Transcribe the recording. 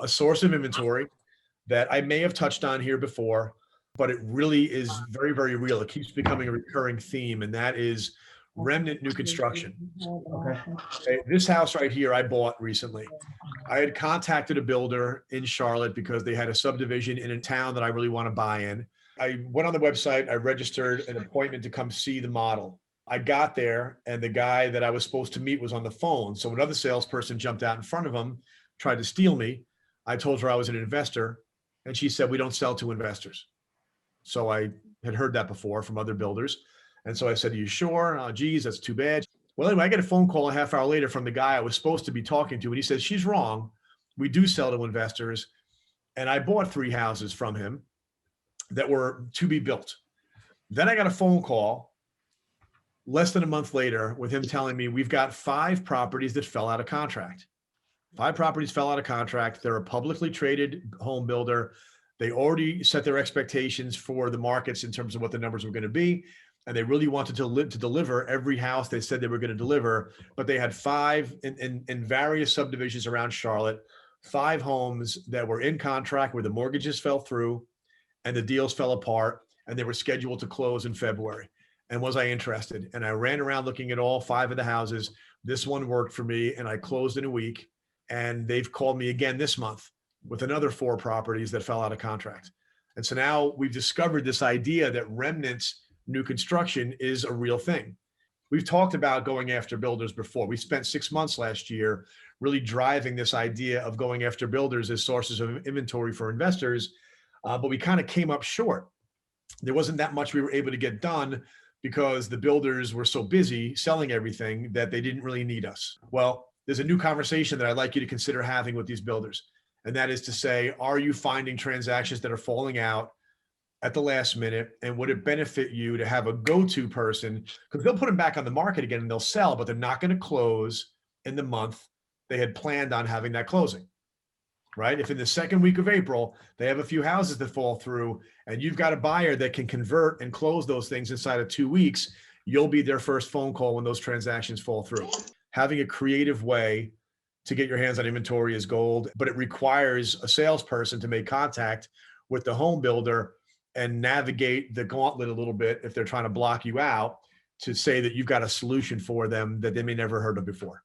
A source of inventory that I may have touched on here before, but it really is very, very real. It keeps becoming a recurring theme, and that is remnant new construction. Okay. Okay, this house right here I bought recently. I had contacted a builder in Charlotte because they had a subdivision in a town that I really want to buy in. I went on the website, I registered an appointment to come see the model. I got there, and the guy that I was supposed to meet was on the phone. So another salesperson jumped out in front of him, tried to steal me. I told her I was an investor, and she said, "We don't sell to investors." So I had heard that before from other builders. And so I said, "Are you sure?" "Oh, geez, that's too bad." Well, anyway, I get a phone call a half hour later from the guy I was supposed to be talking to. And he says, "She's wrong. We do sell to investors." And I bought 3 houses from him that were to be built. Then I got a phone call less than a month later with him telling me we've got 5 properties that fell out of contract. 5 properties fell out of contract. They're a publicly traded home builder. They already set their expectations for the markets in terms of what the numbers were going to be. And they really wanted to deliver every house they said they were going to deliver. But they had 5 in various subdivisions around Charlotte, 5 homes that were in contract where the mortgages fell through and the deals fell apart, and they were scheduled to close in February. And was I interested? And I ran around looking at all 5 of the houses. This one worked for me, and I closed in a week. And they've called me again this month with another 4 properties that fell out of contract. And so now we've discovered this idea that remnants new construction is a real thing. We've talked about going after builders before. We spent 6 months last year really driving this idea of going after builders as sources of inventory for investors, but we kind of came up short. There wasn't that much we were able to get done because the builders were so busy selling everything that they didn't really need us. Well, there's a new conversation that I'd like you to consider having with these builders. And that is to say, are you finding transactions that are falling out at the last minute? And would it benefit you to have a go-to person? Because they'll put them back on the market again and they'll sell, but they're not going to close in the month they had planned on having that closing, right? If in the second week of April, they have a few houses that fall through and you've got a buyer that can convert and close those things inside of 2 weeks, you'll be their first phone call when those transactions fall through. Having a creative way to get your hands on inventory is gold, but it requires a salesperson to make contact with the home builder and navigate the gauntlet a little bit if they're trying to block you out, to say that you've got a solution for them that they may never heard of before.